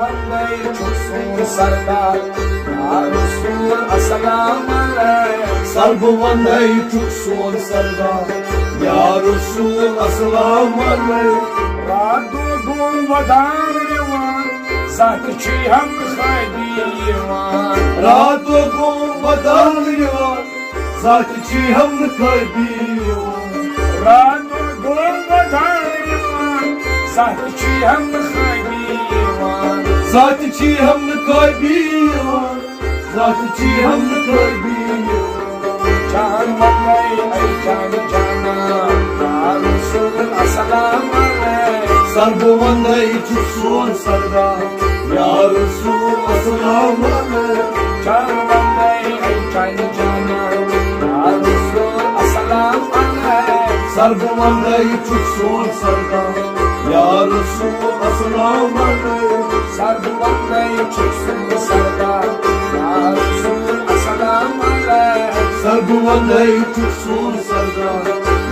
वंदे चुक्सून सरदार या रसूल अस्सलाम अलैकुम सर्ब वंदे चुक्सून सरदार या रसूल अस्सलाम अलैकुम रातो गुम वदान रिवान ज़ात छी हम खैदी यवान रातो गुम वदान रिवान ज़ात छी हम खैदी यवान रातो गुम वदान रिवान ज़ात छी हम खैदी यवान ज़ात छी हम खैदी यवान ज़ात छी हम खैदी जान वंदे ऐ जान जाना या रसूल अस्सलाम अलैकुम सर्ब वंदे चुक्सून सरदार या रसूल अस्सलाम अलैकुम जान वंदे ऐ जान जाना या रसूल अस्सलाम अलैकुम सर्ब वंदे चुक्सून सरदार या रसूल अस्सलाम अलैकुम सर्ब वंदे चुक्सून सरदार या रसूल अस्सलाम अलैकुम सर्ब वंदे चुक्सून सरदार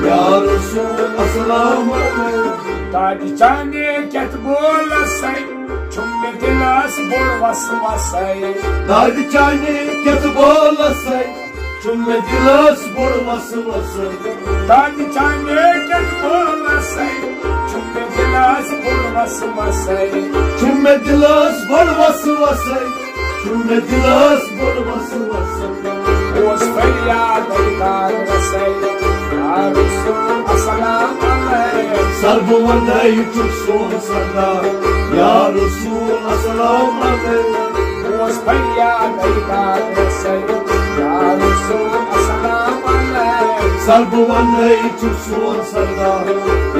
या रसूल अस्सलाम अलैकुम ताज चाने केत बोल सै चुम्मे दिलास बोल वसवसै ताज चाने केत बोल सै चुम्मे दिलास बोल वसवसै ताज चाने केत बोल सै चुम्मे दिलास बोल वसवसै चुम्मे दिलास बोल वसवसै चुम्मे दिलास बोल वसवसै ओस फरियाद दाद रसै या रसूल अस्सलाम अलैकुम सर्ब वंदे चुक्सून सरदार या रसूल अस्सलाम अलैकुम ओस फरियाद दाद रसै या रसूल अस्सलाम अलैकुम सर्ब वंदे चुक्सून सरदार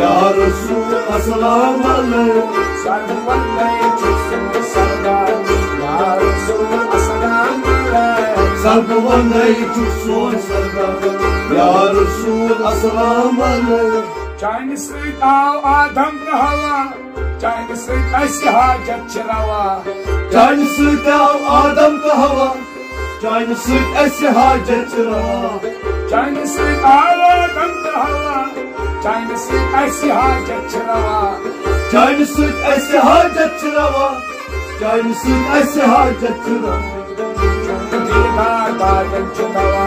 या रसूल अस्सलाम अलैकुम सर्ब वंदे चुक्सून सरदार या रसूल अस्सलाम अलैकुम सर्ब वंदे चुक्सून सरदार या रसूल अस्सलाम अलैकुम चाइन सत आव आदम तो हवा चाइन सत अस्य हाजत छ रवा चाइन सत आव आदम तो हवा चाइन सत अस्य हाजत छ रवा चाइन सत आव आदम तो हवा चाइन सत अस्य हाजत छ रवा चाइन सत अस्य हाजत छ रवा चाइन सत अस्य हाजत छ रवा दीदार दादन छ दवा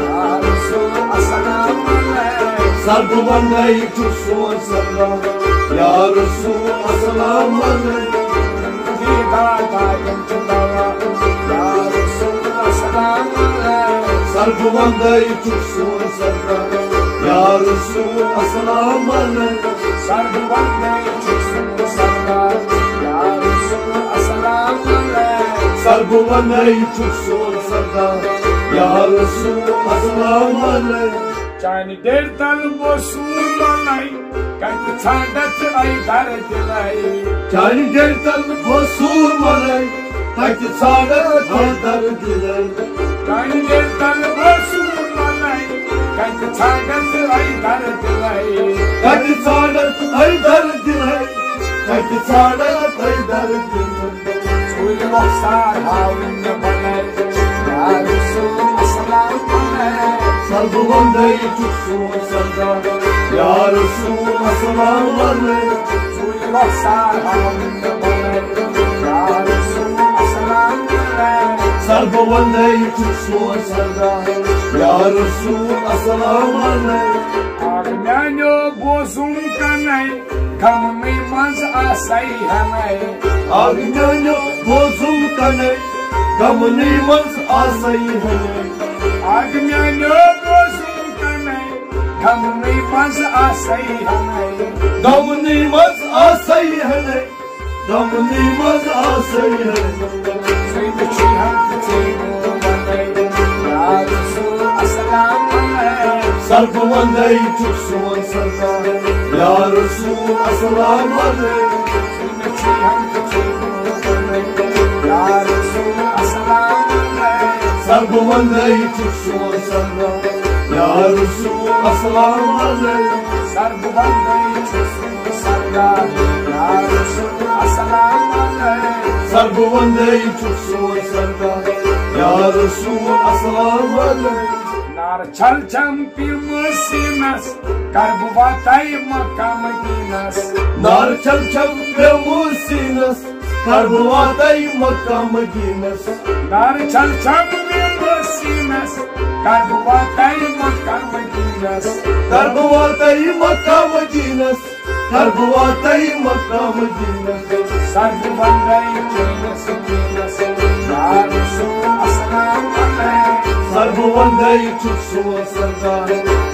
या रसूल अस्सलाम अलैकुम सर्ब वंदे चुक्सून सरदार या रसूल अस्सलाम अलैकुम दीदार दादन छ दवा या रसूल अस्सलाम अलैकुम सर्ब वंदे चुक्सून सरदार या रसूल अस्सलाम अलैकुम सर्ब वंदे चुक्सून सरदार या रसूल अस्सलाम अलैकुम सर्ब वंदे चुक्सून सरदार या रसूल अस्सलाम अलैकुम चाइन देर तल बोसूर मलाई कत छाडत आई दर दिलाई चाइन देर तल बोसूर मलाई कत छाडत आई दर दिलाई चाइन देर तल बोसूर मलाई कत छाडत आई दर दिलाई कत छाडत आई दर दिलाई कत छाडत आई दर दिलाई सुल मखसार हाविन मलाई या रसूल अस्सलाम अलैकुम सर्ब वंदे चुक्सून सरदार या रसूल अस्सलाम अलैकुम सुल मखसार हाविन मलाई या रसूल अस्सलाम अलैकुम सर्ब वंदे चुक्सून सरदार या रसूल अस्सलाम अलैकुम आग म्यान्यो बोजुम कनै गमनै मज आसै हनै आग म्यान्यो बोजुम कनै गमनै मज आसै हनै आग म्यान्यो बोजुम कनै गमनै मज आसै हनै गमनै मज आसै हनै गमनै मज आसै हनै सैद छी हम तेनो वंदे या रसूल अस्सलाम अलैकुम सर्ब वंदे चुक्सून सरदार या रसूल अस्सलाम अलैकुम सैद छी हम तेनो वंदे या रसूल अस्सलाम अलैकुम सर्ब वंदे चुक्सून सरदार या रसूल अस्सलाम अलैकुम सर्ब वंदे चुक्सून सरदार या रसूल अस्सलाम अलैकुम सर्ब वंदे चुक्सून सरदार या रसूल अस्सलाम अलैकुम नार छल चंपी मुसीनस कर्ब वाताई मक्का मदीनस नार छल चंपी मुसीनस Karbuvatai Makkah Madinas Dar chal cham Sinas Karbuvatai Makkah Madinas Karbuvatai Makkah Madinas Karbuvatai Makkah Madinas Sardu bandai Chinas Chinas Ya Rasul Assalam Alaikum Sarbu vandai Chuksu Sardar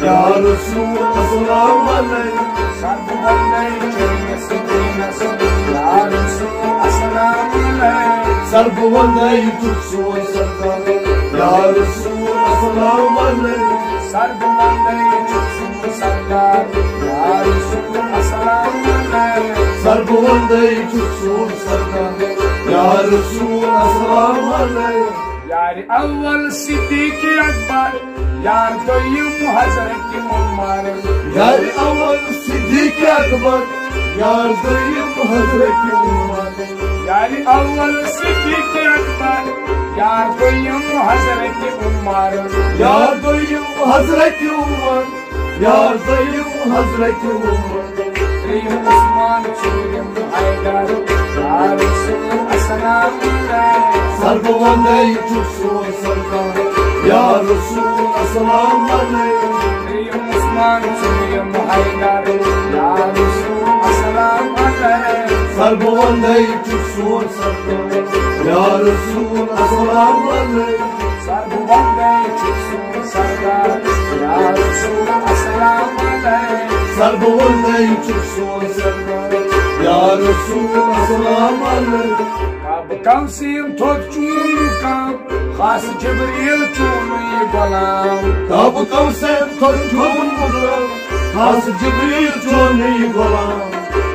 Ya Rasul Assalam Alaikum Sardu bandai Chinas Chinas Ya Rasul Assalam Alaikum Sarbu vandai Chuksu Sardar Ya Rasul Assalam Alaikum Sardu bandai Chuksu Sardar Ya Rasul Assalam Alaikum Sarbu vandai Chuksu Sardar Ya Rasul Assalam Alaikum Yar awwal Siddiq Akbar Yar doyum Hazrat Umar Yar awal Siddiq Akbar Yar doyum Hazrat Umar Yar awwal Siddiq Akbar Yar doyum Hazrat Umar Yar doyum Hazrat Umar Yar doyum Hazrat Umar Trim Usman Churim Haydar Ya Rasul Assalam Alaikum Sarbu vandai Chuksu Sardar Ya Rasul Assalam Alaikum Trim Usman Churim Haydar Ya Rasul Assalam Alaikum Sarbu vandai Chuksu Sardar Ya Rasul Assalam Alaikum Sarbu bandai Chuksu Sardar Ya Rasul Assalam Alaikum Sarbu vandai Chuksu Sardar Ya Rasul Assalam Alaikum Kab Kausim Tot Chumukam Khas Jibril Chumi Golam Kab Kausem Torchun Mughal Khas Jibril Choni Golam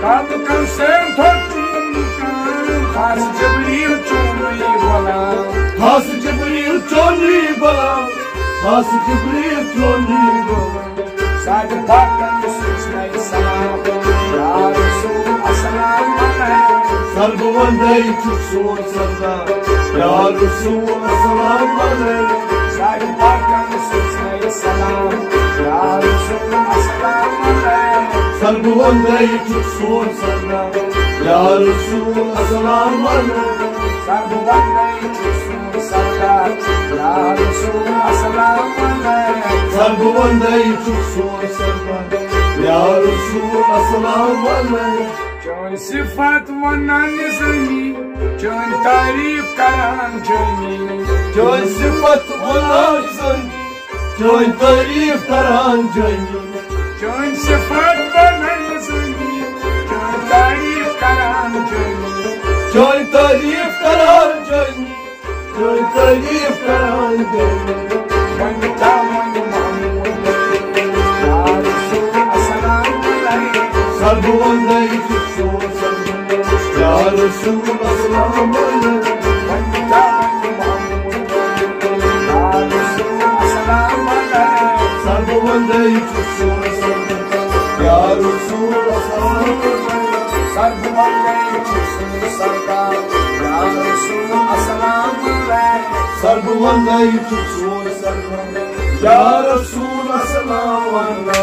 Kab Kausim Tot Chumukam Khas Jibril Chumi Golam Khas Jibril Choni Golam Khas Jibril Choni Golam Sadi Pakan Susnai Salam Ya Rasul Assalam Alaikum Sarbu vandai Chuksu Sardar Ya Rasul Assalam Alaikum Sadi Pakan Susnai Salam Ya Rasul Assalam Alaikum Sarbu vandai Chuksu Sardar Ya Rasul Assalam Alaikum Sarbu bandai Chuksu Sardar Ya Rasul Assalam Alaikum Sarbu vandai Chuksu Sardar Ya Rasul Assalam Alaikum Chon Sifat Vanan Zami Chon Tarif Karan Jami Joy Sifat Vanan Zami Joy Tarif Karan Jami Chon Sifat Vanan Zami Chon Tarif Karan Jami Joy Tarif Karan Jami Joy Tarif Karan Jami Wanta Wani Mahmud Ya Rasul Assalam Alaikum Sarbu vandai Chuksu Sardar Ya Rasul Assalam Alaikum Wanta Wani Mahmud Ya Rasul Assalam Alaikum Sarbu vandai Chuksu Sardar Ya Rasul Assalam Alaikum Sarbu bandai Chuksu Sardar Ya Rasul Assalam Alaikum Sarbu vandai Chuksu Sardar Ya Rasul Assalam Alaikum